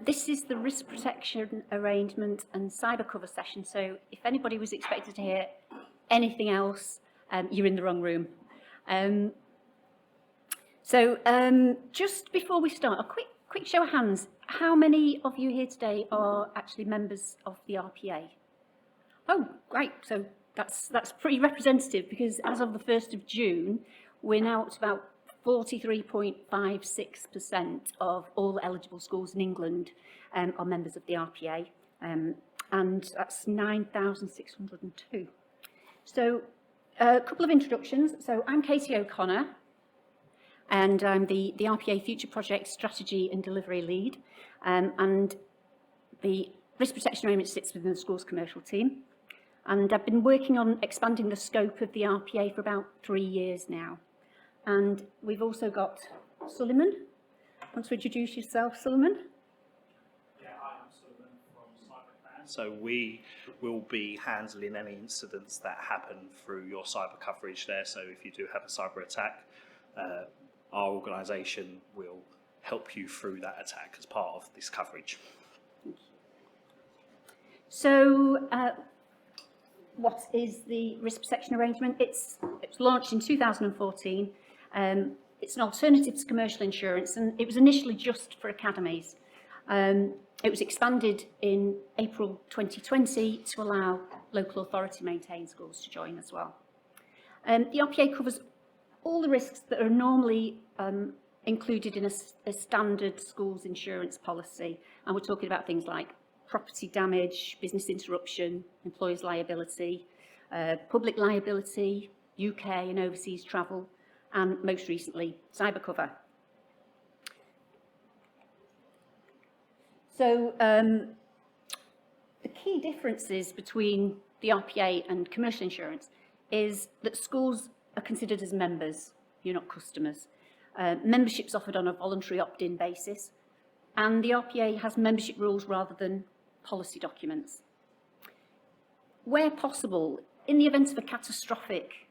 This is the risk protection arrangement and cyber cover session. So if anybody was expected to hear anything else, you're in the wrong room. Just before we start, a quick show of hands. How many of you here today are actually members of the RPA? Oh, great. So that's pretty representative, because as of the 1st of June, we're now up to about 43.56% of all eligible schools in England are members of the RPA, and that's 9,602. So a couple of introductions. So I'm Katie O'Connor, and I'm the RPA Future Project Strategy and Delivery Lead, and the risk protection arrangement sits within the school's commercial team. And I've been working on expanding the scope of the RPA for about 3 years now. And we've also got Suleiman. Want to introduce yourself, Suleiman? Yeah, hi, I'm Suleiman from CyberClan. So we will be handling any incidents that happen through your cyber coverage there. So if you do have a cyber attack, our organisation will help you through that attack as part of this coverage. So, what is the risk protection arrangement? It's launched in 2014. It's an alternative to commercial insurance, and it was initially just for academies. It was expanded in April 2020 to allow local authority maintained schools to join as well. The RPA covers all the risks that are normally included in a standard school's insurance policy, and we're talking about things like property damage, business interruption, employer's liability, public liability, UK and overseas travel, and most recently, cyber cover. So the key differences between the RPA and commercial insurance is that schools are considered as members, you're not customers. Membership's offered on a voluntary opt-in basis, and the RPA has membership rules rather than policy documents. Where possible, in the event of a catastrophic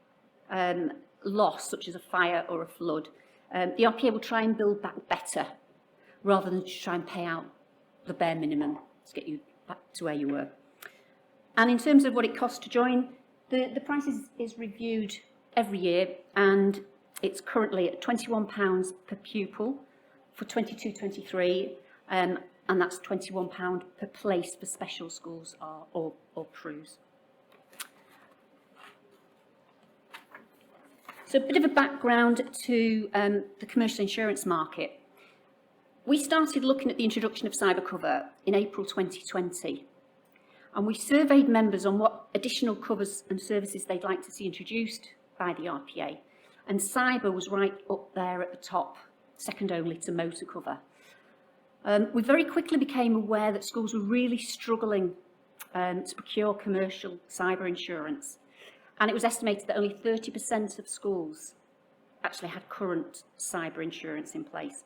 loss, such as a fire or a flood, the RPA will try and build back better, rather than try and pay out the bare minimum to get you back to where you were. And in terms of what it costs to join, the price is reviewed every year, and it's currently at £21 per pupil for 22-23, and that's £21 per place for special schools or PRUs. So a bit of a background to the commercial insurance market. We started looking at the introduction of cyber cover in April 2020, and we surveyed members on what additional covers and services they'd like to see introduced by the RPA, and cyber was right up there at the top, second only to motor cover. We very quickly became aware that schools were really struggling to procure commercial cyber insurance, and it was estimated that only 30% of schools actually had current cyber insurance in place.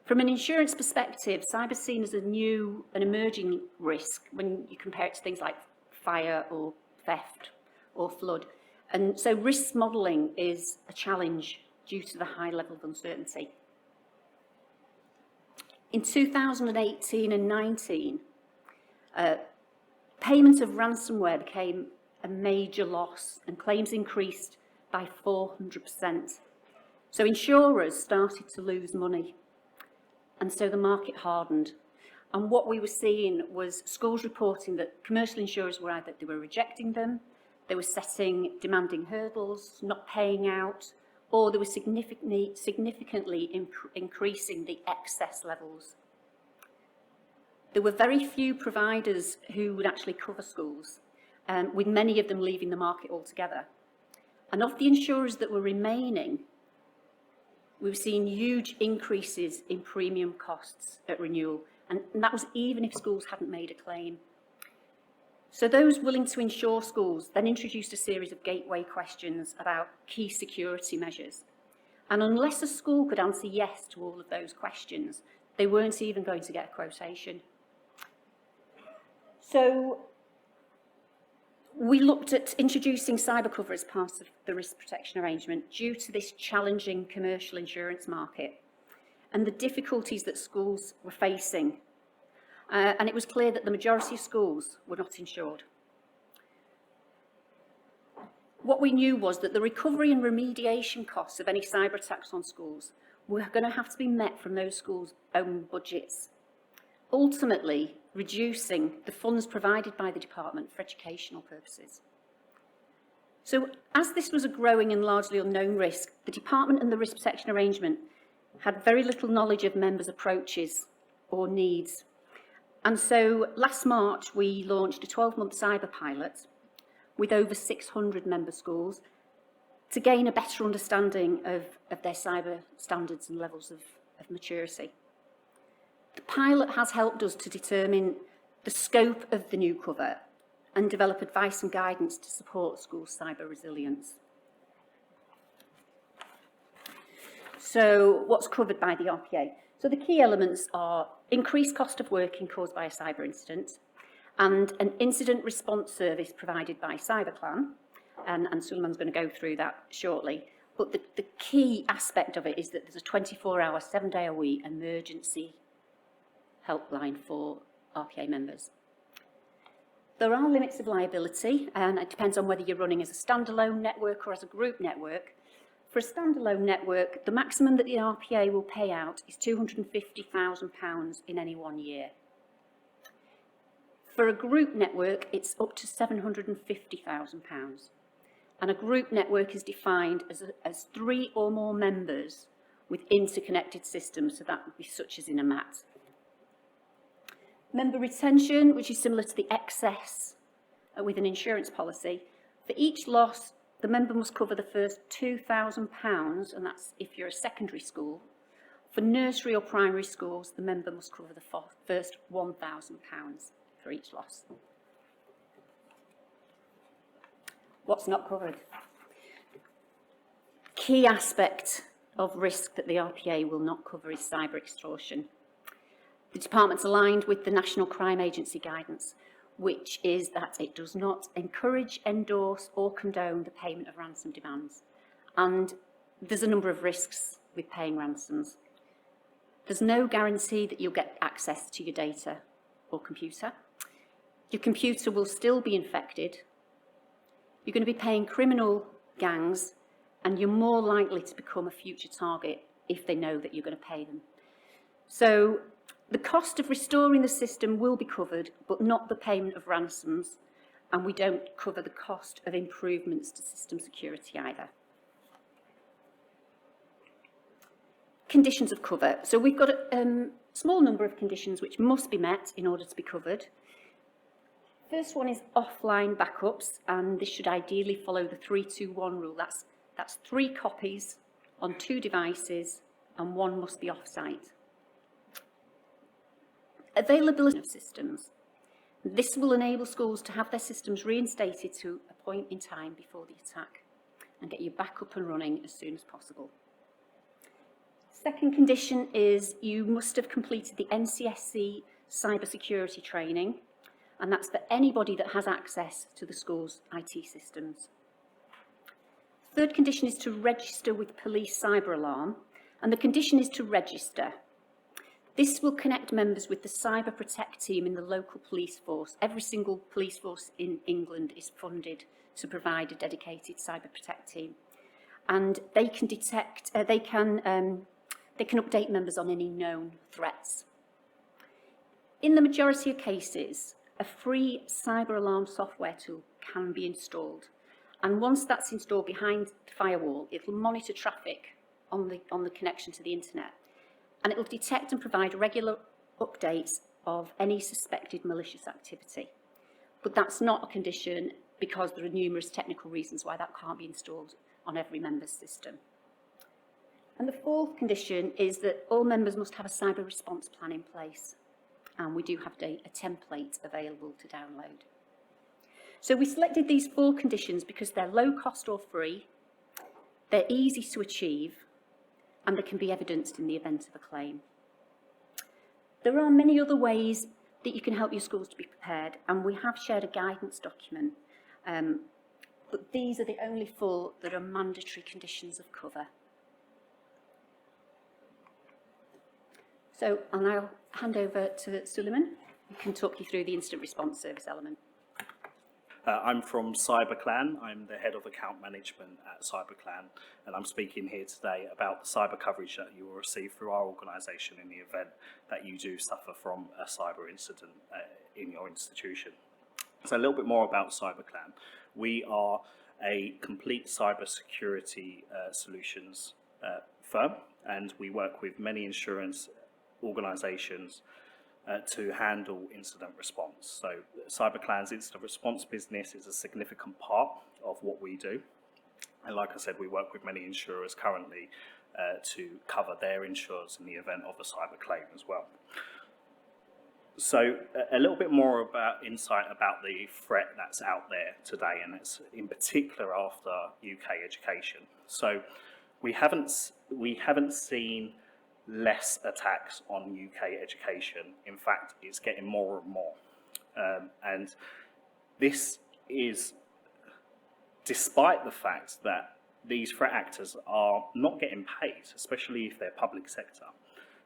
From an insurance perspective, cyber is seen as a new and emerging risk when you compare it to things like fire or theft or flood. And so risk modelling is a challenge due to the high level of uncertainty. In 2018 and 19, payment of ransomware became a major loss, and claims increased by 400%. So insurers started to lose money, and so the market hardened. And what we were seeing was schools reporting that commercial insurers were either they were rejecting them, they were setting demanding hurdles, not paying out, or they were significantly increasing the excess levels. There were very few providers who would actually cover schools, with many of them leaving the market altogether. And of the insurers that were remaining, we've seen huge increases in premium costs at renewal, and that was even if schools hadn't made a claim. So those willing to insure schools then introduced a series of gateway questions about key security measures. And unless a school could answer yes to all of those questions, they weren't even going to get a quotation. So we looked at introducing cyber cover as part of the risk protection arrangement due to this challenging commercial insurance market and the difficulties that schools were facing and it was clear that the majority of schools were not insured. What we knew was that the recovery and remediation costs of any cyber attacks on schools were going to have to be met from those schools' own budgets, ultimately reducing the funds provided by the department for educational purposes. So as this was a growing and largely unknown risk, the department and the risk protection arrangement had very little knowledge of members' approaches or needs. And so last March, we launched a 12-month cyber pilot with over 600 member schools to gain a better understanding of their cyber standards and levels of maturity. The pilot has helped us to determine the scope of the new cover and develop advice and guidance to support schools' cyber resilience. So what's covered by the RPA? So the key elements are increased cost of working caused by a cyber incident and an incident response service provided by CyberClan, and Suleiman's going to go through that shortly. But the key aspect of it is that there's a 24-hour, 7-day-a-week emergency helpline for RPA members. There are limits of liability, and it depends on whether you're running as a standalone network or as a group network. For a standalone network, the maximum that the RPA will pay out is £250,000 in any 1 year. For a group network, it's up to £750,000. And a group network is defined as 3 or more members with interconnected systems, so that would be such as in a MAT. Member retention, which is similar to the excess with an insurance policy. For each loss, the member must cover the first £2,000, and that's if you're a secondary school. For nursery or primary schools, the member must cover the first £1,000 for each loss. What's not covered? Key aspect of risk that the RPA will not cover is cyber extortion. The department's aligned with the National Crime Agency guidance, which is that it does not encourage, endorse or condone the payment of ransom demands. And there's a number of risks with paying ransoms. There's no guarantee that you'll get access to your data or computer. Your computer will still be infected. You're going to be paying criminal gangs, and you're more likely to become a future target if they know that you're going to pay them. So the cost of restoring the system will be covered, but not the payment of ransoms, and we don't cover the cost of improvements to system security either. Conditions of cover. So we've got a small number of conditions which must be met in order to be covered. First one is offline backups, and this should ideally follow the 3-2-1 rule. That's 3 copies on 2 devices, and 1 must be off-site. Availability of systems. This will enable schools to have their systems reinstated to a point in time before the attack and get you back up and running as soon as possible. Second condition is you must have completed the NCSC cybersecurity training, and that's for anybody that has access to the school's IT systems. Third condition is to register with police cyber alarm, and the condition is to register. This will connect members with the Cyber Protect team in the local police force. Every single police force in England is funded to provide a dedicated Cyber Protect team, and they can detect, they can update members on any known threats. In the majority of cases, a free cyber alarm software tool can be installed, and once that's installed behind the firewall, it will monitor traffic on the connection to the internet, and it will detect and provide regular updates of any suspected malicious activity. But that's not a condition because there are numerous technical reasons why that can't be installed on every member's system. And the fourth condition is that all members must have a cyber response plan in place, and we do have a template available to download. So we selected these 4 conditions because they're low cost or free, they're easy to achieve, and they can be evidenced in the event of a claim. There are many other ways that you can help your schools to be prepared, and we have shared a guidance document, but these are the only 4 that are mandatory conditions of cover. So I'll now hand over to Suleiman can talk you through the incident response service element. I'm from CyberClan. I'm the head of account management at CyberClan, and I'm speaking here today about the cyber coverage that you will receive through our organisation in the event that you do suffer from a cyber incident in your institution. So a little bit more about CyberClan. We are a complete cyber security solutions firm, and we work with many insurance organisations to handle incident response. So CyberClan's incident response business is a significant part of what we do. And like I said, we work with many insurers currently to cover their insurers in the event of a cyber claim as well. So a little bit more about insight about the threat that's out there today, and it's in particular after UK education. So we haven't seen less attacks on UK education. In fact, it's getting more and more. And this is despite the fact that these threat actors are not getting paid, especially if they're public sector.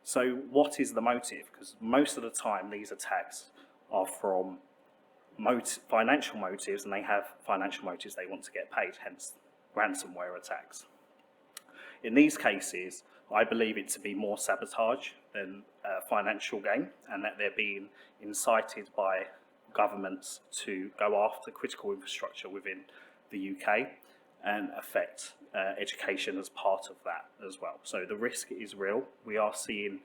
So what is the motive? Because most of the time these attacks are from financial motives, and they have financial motives, they want to get paid, hence ransomware attacks. In these cases, I believe it to be more sabotage than financial gain, and that they're being incited by governments to go after critical infrastructure within the UK and affect education as part of that as well. So the risk is real. We are seeing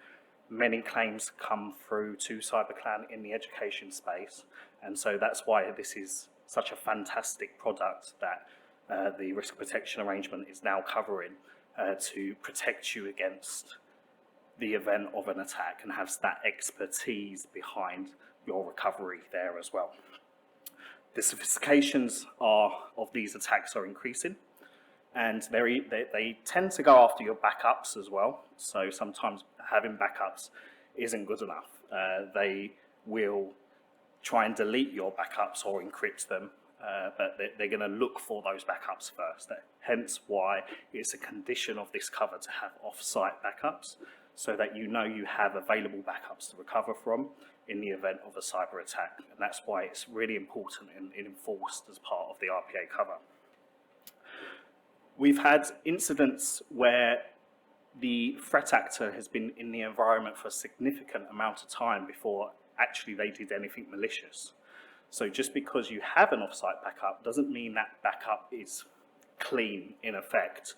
many claims come through to CyberClan in the education space, and so that's why this is such a fantastic product that the risk protection arrangement is now covering to protect you against the event of an attack, and has that expertise behind your recovery there as well. The sophistications of these attacks are increasing, and they tend to go after your backups as well. So sometimes having backups isn't good enough. They will try and delete your backups or encrypt them, but they're going to look for those backups first. Hence why it's a condition of this cover to have off-site backups, so that you know you have available backups to recover from in the event of a cyber attack. And that's why it's really important and enforced as part of the RPA cover. We've had incidents where the threat actor has been in the environment for a significant amount of time before actually they did anything malicious. So just because you have an off-site backup doesn't mean that backup is clean in effect.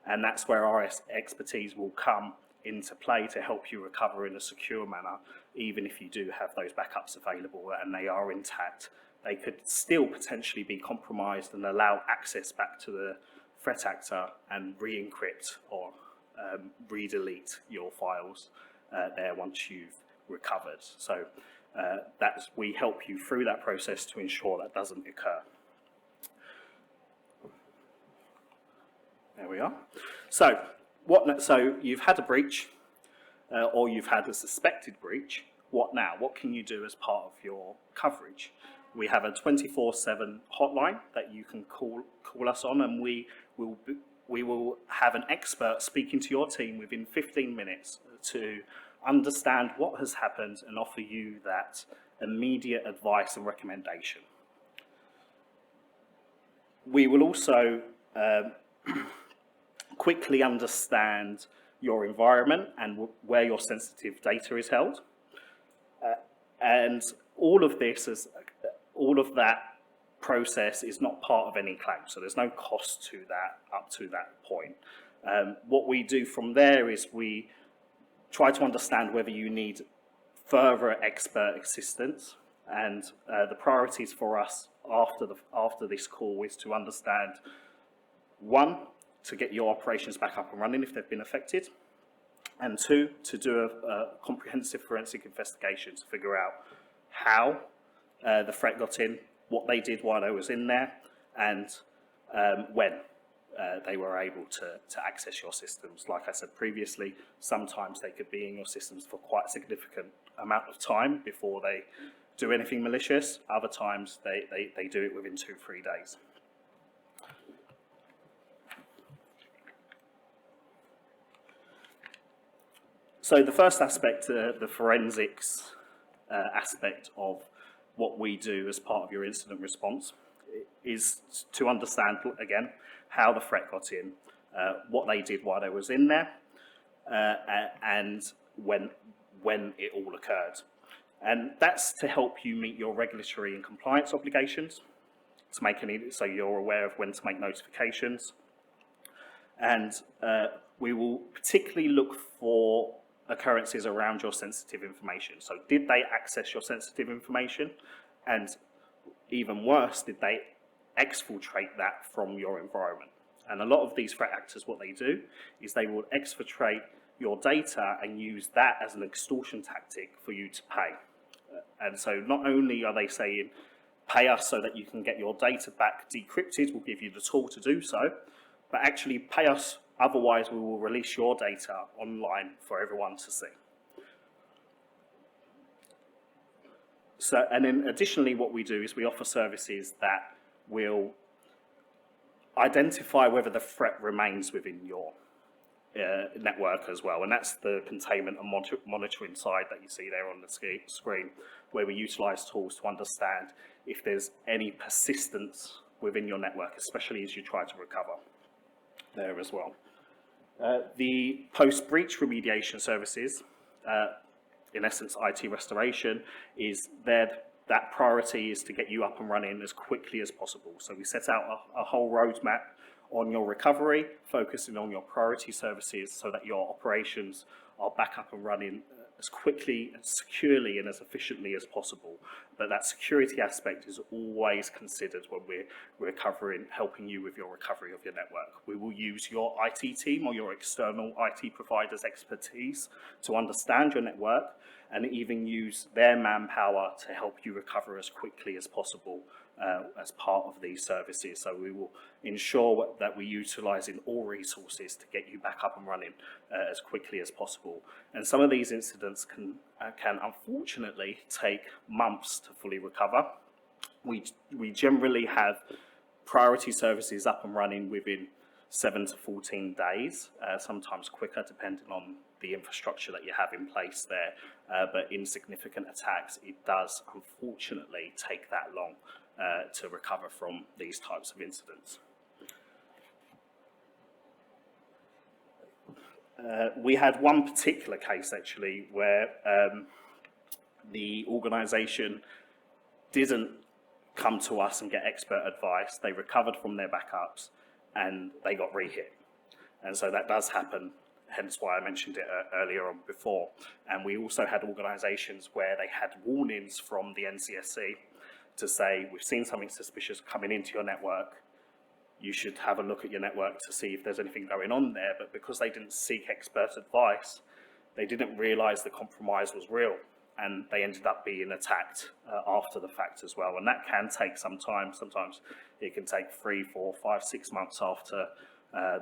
And that's where our expertise will come into play to help you recover in a secure manner, even if you do have those backups available and they are intact. They could still potentially be compromised and allow access back to the threat actor and re-encrypt or re-delete your files there once you've recovered. So we help you through that process to ensure that doesn't occur. There we are. So you've had a breach, or you've had a suspected breach. What now? What can you do as part of your coverage? We have a 24/7 hotline that you can call us on, and we will have an expert speaking to your team within 15 minutes to understand what has happened and offer you that immediate advice and recommendation. We will also quickly understand your environment and where your sensitive data is held. And all of that process is not part of any claim, so there's no cost to that up to that point. What we do from there is we try to understand whether you need further expert assistance, and the priorities for us after this call is to understand, one, to get your operations back up and running if they've been affected, and two, to do a comprehensive forensic investigation to figure out how the threat got in, what they did while they was in there, and when they were able to access your systems. Like I said previously, sometimes they could be in your systems for quite a significant amount of time before they do anything malicious. Other times they do it within 2-3 days. So the first aspect, the forensics aspect of what we do as part of your incident response is to understand, again, how the threat got in, what they did while they was in there, and when it all occurred. And that's to help you meet your regulatory and compliance obligations, so you're aware of when to make notifications. And we will particularly look for occurrences around your sensitive information. So did they access your sensitive information? And even worse, did they exfiltrate that from your environment? And a lot of these threat actors, what they do is they will exfiltrate your data and use that as an extortion tactic for you to pay. And so not only are they saying, pay us so that you can get your data back decrypted, we'll give you the tool to do so, but actually pay us, otherwise we will release your data online for everyone to see. So, and then additionally what we do is we offer services that will identify whether the threat remains within your network as well, and that's the containment and monitoring side that you see there on the screen, where we utilize tools to understand if there's any persistence within your network, especially as you try to recover there as well. The post-breach remediation services, in essence IT restoration, is there. That priority is to get you up and running as quickly as possible. So we set out a whole roadmap on your recovery, focusing on your priority services so that your operations are back up and running as quickly, as securely and as efficiently as possible. But that security aspect is always considered when we're helping you with your recovery of your network. We will use your IT team or your external IT provider's expertise to understand your network and even use their manpower to help you recover as quickly as possible as part of these services. So we will ensure that we're utilising all resources to get you back up and running as quickly as possible. And some of these incidents can unfortunately take months to fully recover. We generally have priority services up and running within 7 to 14 days, sometimes quicker depending on the infrastructure that you have in place there. But in significant attacks, it does unfortunately take that long to recover from these types of incidents. We had one particular case actually where the organisation didn't come to us and get expert advice. They recovered from their backups and they got re-hit. And so that does happen, hence why I mentioned it earlier on before. And we also had organisations where they had warnings from the NCSC to say, we've seen something suspicious coming into your network. You should have a look at your network to see if there's anything going on there. But because they didn't seek expert advice, they didn't realise the compromise was real. And they ended up being attacked after the fact as well. And that can take some time. Sometimes it can take 3, 4, 5, 6 months after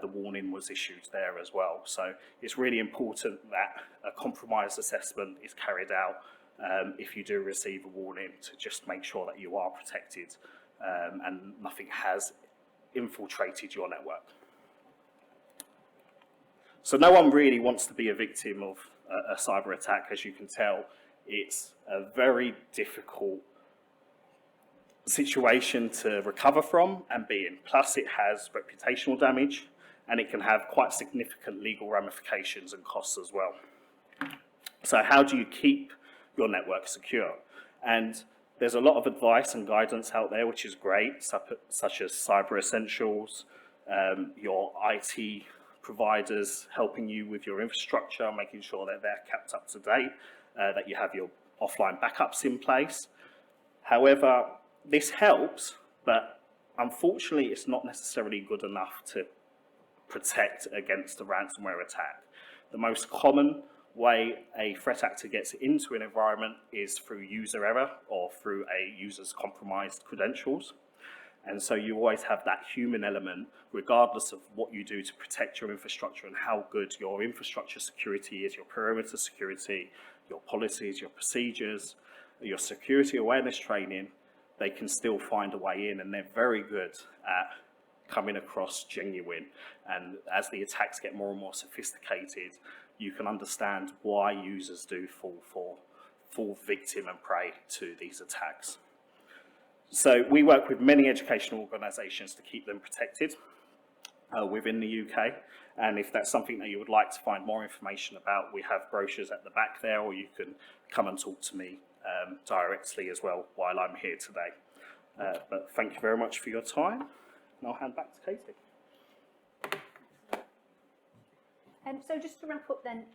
the warning was issued there as well. So it's really important that a compromise assessment is carried out if you do receive a warning, to just make sure that you are protected and nothing has infiltrated your network. So no one really wants to be a victim of a cyber attack, as you can tell. It's a very difficult situation to recover from and be in. Plus it has reputational damage and it can have quite significant legal ramifications and costs as well. So how do you keep your network secure? And there's a lot of advice and guidance out there, which is great, such as Cyber Essentials, your IT providers helping you with your infrastructure, making sure that they're kept up to date, that you have your offline backups in place. However, this helps, but unfortunately it's not necessarily good enough to protect against a ransomware attack. The most common way a threat actor gets into an environment is through user error or through a user's compromised credentials. And so you always have that human element, regardless of what you do to protect your infrastructure and how good your infrastructure security is, your perimeter security, your policies, your procedures, your security awareness training. They can still find a way in, and they're very good at coming across genuine. And as the attacks get more and more sophisticated, you can understand why users do fall for fall victim and prey to these attacks. So we work with many educational organisations to keep them protected within the UK. And if that's something that you would like to find more information about, we have brochures at the back there, or you can come and talk to me directly as well while I'm here today. But thank you very much for your time, and I'll hand back to Katie. So just to wrap up then,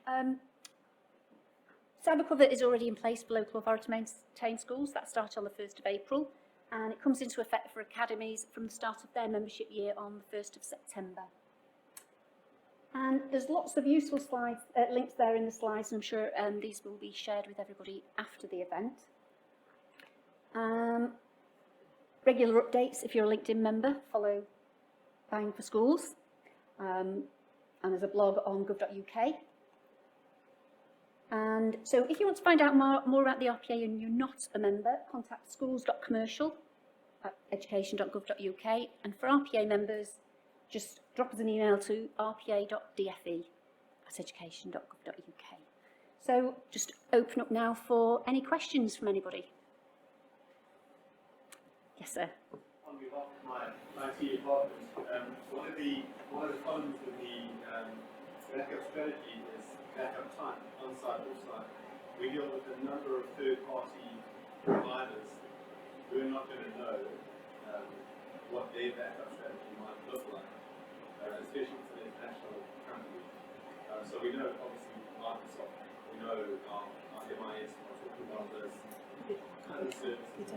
cyber cover is already in place for local authority maintained schools. That started on the 1st of April, and it comes into effect for academies from the start of their membership year on the 1st of September. And there's lots of useful slides, links there in the slides, and I'm sure these will be shared with everybody after the event. Regular updates, if you're a LinkedIn member, follow Bang for Schools. And there's a blog on gov.uk. And so if you want to find out more about the RPA and you're not a member, contact schools.commercial@education.gov.uk. And for RPA members, just drop us an email to rpa.dfe@education.gov.uk. So just open up now for any questions from anybody. Yes, sir. On behalf of my IT department, one of the problems with the backup strategy is backup time, on-site, off-site. We deal with a number of third-party providers who are not going to know what their backup strategy might look like, especially for the international companies. So we know, obviously, Microsoft, we know our MIS, our talking about those kind of services we use.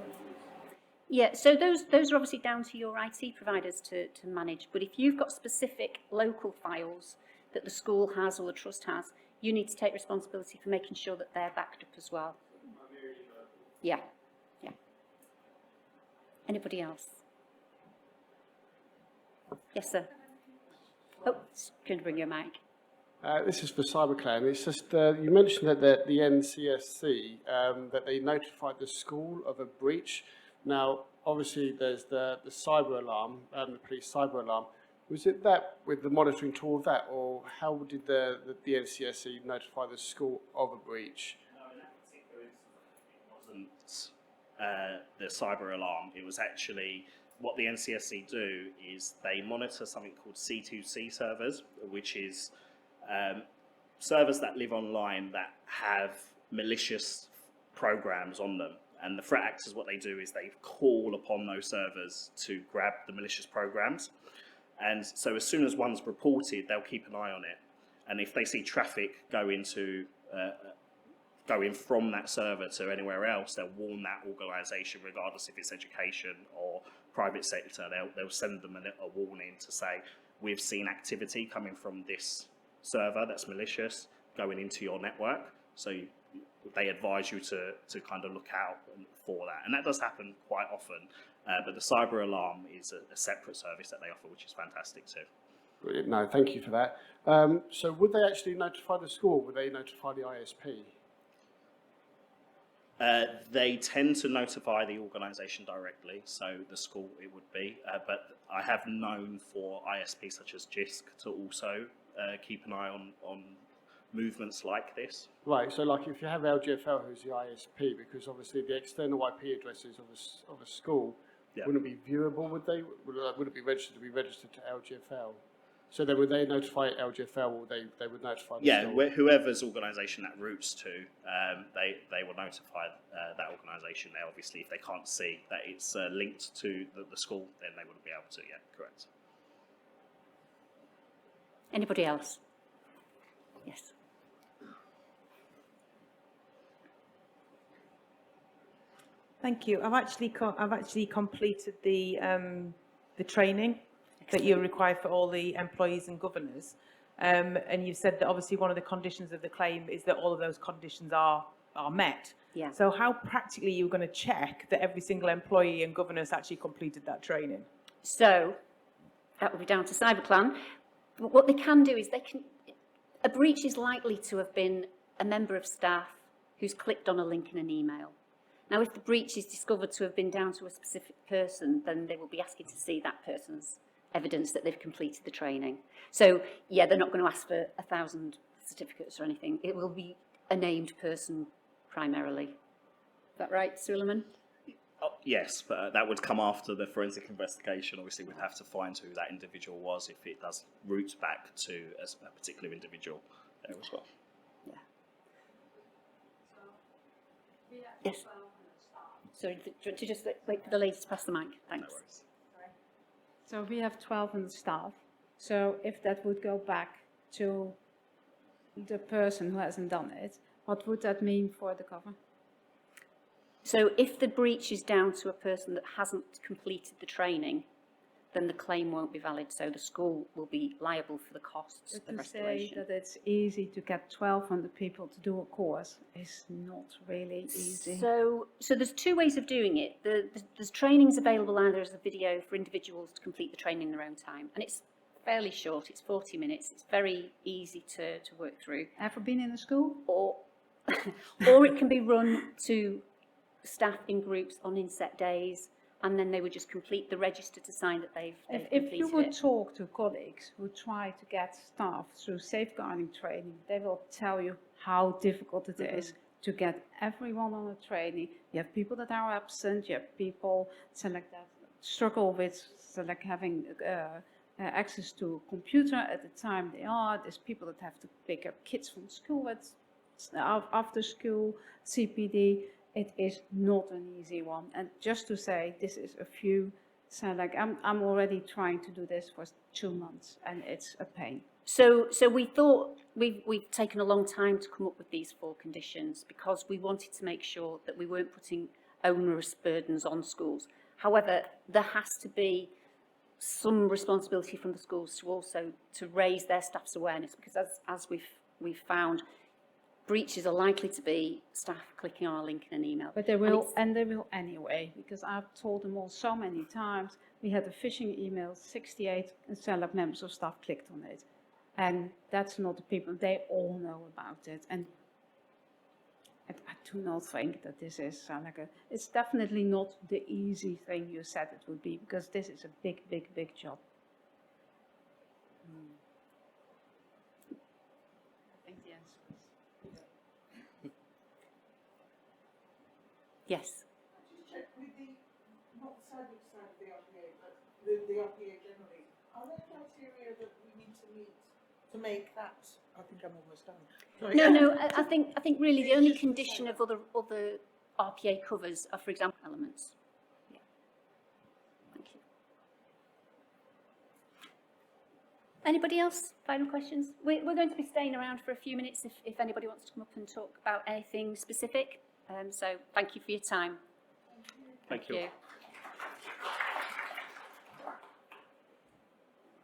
Yeah, so those are obviously down to your IT providers to manage. But if you've got specific local files that the school has or the trust has, you need to take responsibility for making sure that they're backed up as well. Yeah, yeah. Anybody else? Yes, sir. Oh, can you bring your mic? This is for CyberClan. It's just, you mentioned that the NCSC, that they notified the school of a breach. Now, obviously, there's the cyber alarm, the police cyber alarm. Was it that, with the monitoring tool of that, or how did the NCSC notify the school of a breach? No, in that particular instance, it wasn't the cyber alarm. It was actually, what the NCSC do is they monitor something called C2C servers, which is servers that live online that have malicious programs on them. And the threat actors, what they do is they call upon those servers to grab the malicious programs. And so as soon as one's reported, they'll keep an eye on it. And if they see traffic going from that server to anywhere else, they'll warn that organisation, regardless if it's education or private sector. They'll send them a warning to say, we've seen activity coming from this server that's malicious going into your network. So they advise you to kind of look out for that. And that does happen quite often. But the cyber alarm is a separate service that they offer, which is fantastic too. Brilliant. No, thank you for that. So would they actually notify the school? Would they notify the ISP? They tend to notify the organisation directly, so the school it would be. But I have known for ISP such as JISC to also keep an eye on movements like this. Right, so like if you have LGFL, who's the ISP, because obviously the external IP addresses of a school, Yeah. wouldn't it be viewable, would they? Would it be registered to LGFL? So then would they notify LGFL, or they would notify the school? Whoever's organisation that routes to, they will notify that organisation there. Obviously, if they can't see that it's linked to the school, then they wouldn't be able to, yeah, correct. Anybody else? Yes. Thank you. I've actually completed the training that you're required for all the employees and governors, and you've said that obviously one of the conditions of the claim is that all of those conditions are met. Yeah. So how practically are you going to check that every single employee and governor has actually completed that training? So that will be down to CyberClan. But what they can do is a breach is likely to have been a member of staff who's clicked on a link in an email. Now, if the breach is discovered to have been down to a specific person, then they will be asking to see that person's evidence that they've completed the training. So, yeah, they're not going to ask for 1,000 certificates or anything. It will be a named person primarily. Is that right, Suleiman? Oh, yes, but that would come after the forensic investigation. Obviously, we'd have to find who that individual was if it does root back to a particular individual there as well. Yeah. Yes. Sorry, do you want to just wait for the lady to pass the mic? Thanks. No worries. So we have 1,200 staff. So if that would go back to the person who hasn't done it, what would that mean for the cover? So if the breach is down to a person that hasn't completed the training, then the claim won't be valid. So the school will be liable for the costs But of to say restoration. that it's easy to get 1,200 people to do a course is not really easy. So there's two ways of doing it. There's trainings available either as a video for individuals to complete the training in their own time. And it's fairly short. It's 40 minutes. It's very easy to work through. Ever been in a school? Or, or it can be run to staff in groups on inset days, and then they would just complete the register to sign that they've If you completed would it. talk to colleagues who try to get staff through safeguarding training, they will tell you how difficult it is to get everyone on a training. You have people that are absent, you have people that struggle with having access to a computer at the time they are. There's people that have to pick up kids from school after school, CPD. It is not an easy one. And just to say, this is a few, so like I'm already trying to do this for 2 months and it's a pain. So we thought we've taken a long time to come up with these 4 conditions because we wanted to make sure that we weren't putting onerous burdens on schools. However, there has to be some responsibility from the schools to also to raise their staff's awareness, because as we've found, breaches are likely to be staff clicking on a link in an email. But they will, and they will anyway, because I've told them all so many times. We had a phishing email, 68 CyberClan members of staff clicked on it. And that's not the people, they all know about it. And I do not think that this is it's definitely not the easy thing you said it would be, because this is a big, big, big job. I think the answer is Yes. Just check with not the cyber side of the RPA, but the RPA generally. Are there criteria that we need to meet to make that? I think I'm almost done. Sorry. No. I think really the only condition of other RPA covers are, for example, elements. Yeah. Thank you. Anybody else? Final questions? We're going to be staying around for a few minutes if anybody wants to come up and talk about anything specific. So thank you for your time. Thank you.